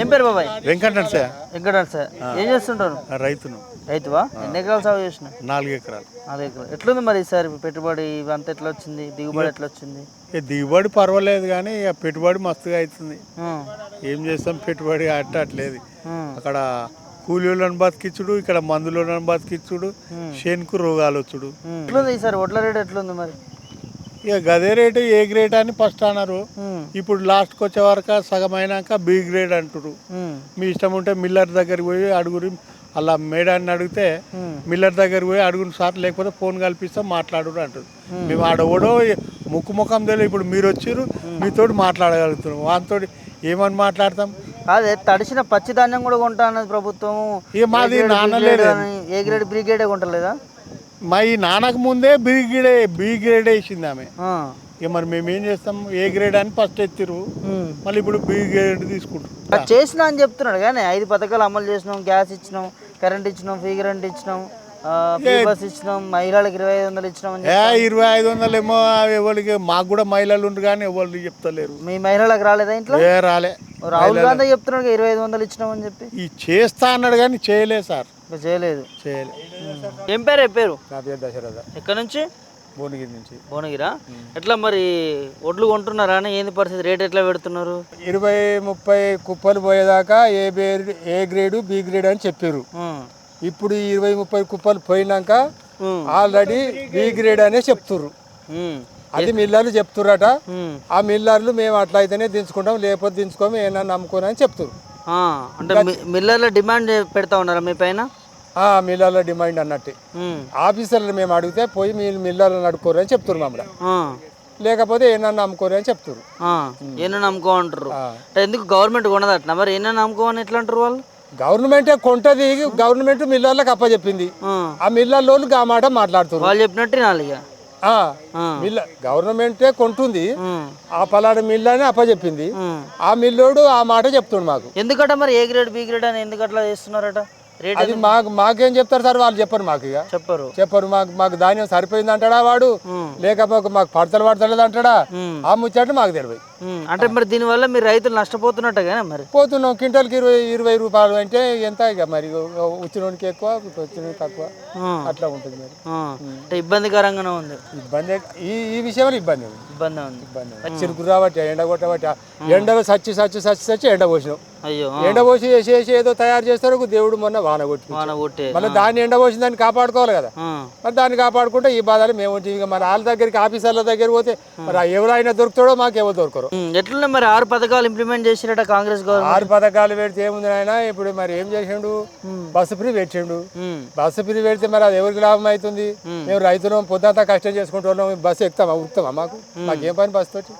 ఏం పేరు బాబాయ్? వెంకటన్ సార్. వెంకటన్ సార్, ఏం చేస్తుంటారు? రైతును. రైతువా? ఎన్ని ఎకరాలు సాగు చేసిన? 4 ఎకరాలు. 4 ఎకరాలు. ఎట్లుంది మరి ఈసారి పెట్టుబడి ఇవంతా ఎట్లా వచ్చింది? దిగుబడి ఎట్లా వచ్చింది? దిగుబడి పర్వాలేదు కానీ ఇక పెట్టుబడి మస్తుగా అవుతుంది. ఏం చేస్తాం, పెట్టుబడి అట్టట్లేదు. అక్కడ కూలీలను బతికించుడు, ఇక్కడ మందులను బతికించుడు, చేనుకు రోగాలు వచ్చుడు. ఎట్లుంది ఈసారి వడ్ల రేటు ఎట్లుంది మరి? ఇక గదే రేటు ఏ గ్రేడ్ అని ఫస్ట్ అన్నారు. ఇప్పుడు లాస్ట్కి వచ్చే వరకు సగం అయినాక బి గ్రేడ్ అంటారు. మీ ఇష్టం ఉంటే మిల్లర్ దగ్గరికి పోయి అడుగురి, అలా మేడాన్ని అడిగితే మిల్లర్ దగ్గరికి పోయి అడుగుని సార్, లేకపోతే ఫోన్ కల్పిస్తాం మాట్లాడురు అంటారు. మేము ఆడవడో ముఖం తెలియదు. ఇప్పుడు మీరు వచ్చారు, మీతో మాట్లాడగలుగుతున్నాం. వాటితో ఏమని మాట్లాడతాం? అదే తడిసిన పచ్చి ధాన్యం కూడా కొంటా అన్నది ప్రభుత్వం. ఇక మాది నాన్నలేదు, ఏ గ్రేడ్ బి గ్రేడే కొంటలేదా? మా ఈ నాన్నకు ముందే బి గ్రేడ్ వేసింది ఆమె. ఇక మరి మేము ఏం చేస్తాం? ఏ గ్రేడ్ అని ఫస్ట్ ఎత్తిరు, మళ్ళీ ఇప్పుడు బి గ్రేడ్ తీసుకుంటారు. చేసినా అని చెప్తున్నాడు కానీ 5 పథకాలు అమలు చేసినాం, గ్యాస్ ఇచ్చినాం, కరెంట్ ఇచ్చినాం, ఫ్రీ కరెంట్ ఇచ్చినాం, ఫ్రీ బస్ ఇచ్చినాం, మహిళలకు 2500 ఇచ్చినాం. 2500 ఏమో ఎవరికి, మాకు కూడా మహిళలు ఉండరు కానీ ఎవరు చెప్తలేరు. మీ మహిళలకు రాలేదా ఇంట్లో? రాలే. రాహుల్ గాంధీ చెప్తున్నాడు 2500 ఇచ్చినామని చెప్పి. ఈ చేస్తా అన్నాడు కానీ చేయలేదు సార్. చేయలేదు. ఏం పేరు? నా పేరు దశరథ. ఎక్కడి నుంచి? భువనగిరి నుంచి. భువనగిరా? ఎట్లా మరి ఒడ్లు కొంటున్నారా? ఏంది పరిస్థితి? రేట్ ఎట్లా పెడుతున్నారు? 20-30 కుప్పలు పోయేదాకా ఏ గ్రేడు బి గ్రేడ్ అని చెప్పారు. ఇప్పుడు 20-30 కుప్పలు పోయినాక ఆల్రెడీ బి గ్రేడ్ అనే చెప్తుర్రు. అది మిల్లర్లు చెప్తుర్రట. ఆ మిల్లర్లు మేము అట్లా అయితేనే దించుకుంటాం, లేకపోతే దించుకోము, ఏమన్నా నమ్ముకోని అని చెప్తుర్రు. అంటే మిల్లర్ల డిమాండ్ పెడతా ఉన్నారా మీ పైన? మిల్లర్ల డిమాండ్ అన్నట్టు ఆఫీసర్లు మేము అడిగితే పోయి మీరు మిల్లర్లను అడుక్కోరు అని చెప్తున్నారు మమ్మల్ని. లేకపోతే ఏమన్నా నమ్ముకోరు అని చెప్తారు. ఏమన్నా నమ్ముకో అంటారు. ఎందుకు గవర్నమెంట్ కొనదట మరి? ఏమన్నా నమ్ముకో అని ఎట్లా అంటారు వాళ్ళు? గవర్నమెంటే కొంటది, గవర్నమెంట్ మిల్లర్లకు అప్పచెప్పింది. ఆ మిల్లర్లు ఆ మాట మాట్లాడుతున్నారు. వాళ్ళు చెప్పినట్టు నాలుగా గవర్నమెంటే కొంటుంది, ఆ పలానా మిల్ అని అప్పచెప్పింది. ఆ మిల్లోడు ఆ మాట చెప్తుండు మాకు. ఎందుకట మరి ఏ గ్రేడ్ బి గ్రేడ్ అని ఎందుకు అట్లా చేస్తున్నారట? అది మాకేం చెప్తారు సార్, వాళ్ళు చెప్పరు. మాకు ఇక చెప్పరు. మాకు ధాన్యం సరిపోయింది అంటాడా వాడు, లేకపోతే మాకు పడతలేదు అంటాడా, ఆ ముచ్చట మాకు తెలియదు. అంటే మరి దీనివల్ల మీరు రైతులు నష్టపోతున్నట్టుగా మరి? పోతున్నాం. క్వింటల్కి 20 రూపాయలు అంటే ఎంత? ఇక మరి వచ్చినోనికి ఎక్కువ, వచ్చినోనికి తక్కువ, అట్లా ఉంటుంది మరి. అంటే ఇబ్బందికరంగానే ఉంది. ఇబ్బంది ఈ విషయంలో ఇబ్బంది ఉంది. చిరుకు రాబట్టి, ఎండ కొట్టబట్టి, ఎండలో సచ్చి ఎండ పోసినాం. ఎండ పోసి వేసి ఏదో తయారు చేస్తారు. దేవుడు మొన్న వాన కొట్టి మళ్ళీ దాన్ని ఎండ పోసి దాన్ని కాపాడుకోవాలి కదా. మరి దాన్ని కాపాడుకుంటే ఈ బాధలు మేము ఇక మన వాళ్ళ దగ్గరికి, ఆఫీసర్ల దగ్గర పోతే మరి ఎవరైనా దొరుకుతాడో, మాకు ఎవరు దొరకరు. ఎట్లా మరి 6 పథకాలు ఇంప్లిమెంట్ చేసినట్ట కాంగ్రెస్ గవర్నమెంట్? 6 పథకాలు పెడితే ఏముంది ఆయన? ఇప్పుడు మరి ఏం చేసిండు? బస్సు ఫ్రీ పెట్టిండు. బస్సు ఫ్రీ పెడితే మరి అది ఎవరికి లాభం అవుతుంది? మేము రైతులు పొద్దుంతా కష్టం చేసుకుంటున్నాం, బస్సు ఎక్కుతామా? ఉరుకుతామా? మాకేం పని బస్సు తోటి?